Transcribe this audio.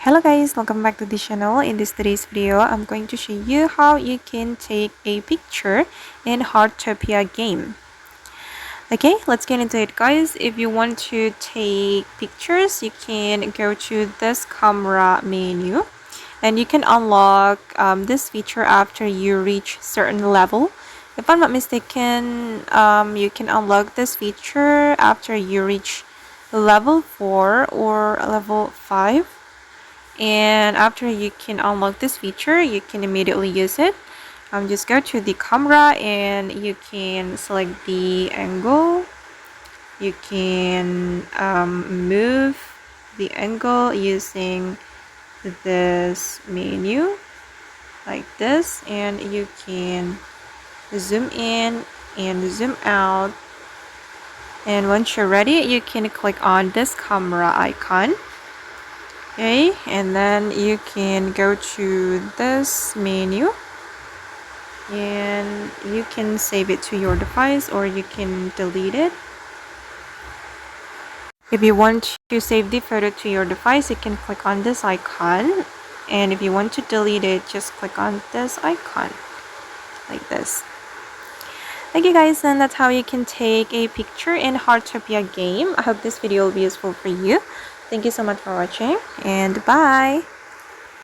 Hello guys, welcome back to the channel. In today's video, I'm going to show you how you can take a picture in Heartopia game. Okay, let's get into it guys. If you want to take pictures, you can go to this camera menu and you can unlock this feature after you reach certain level. If I'm not mistaken, you can unlock this feature after you reach level 4 or level 5. And after you can unlock this feature, you can immediately use it. Just go to the camera and you can select the angle. You can move the angle using this menu like this, and you can zoom in and zoom out. And once you're ready, you can click on this camera icon. Okay, and then you can go to this menu and you can save it to your device or you can delete it. If you want to save the photo to your device, you can click on this icon, and if you want to delete it, just click on this icon like this. Okay guys, and that's how you can take a picture in Heartopia game. I hope this video will be useful for you. Thank you so much for watching, and bye.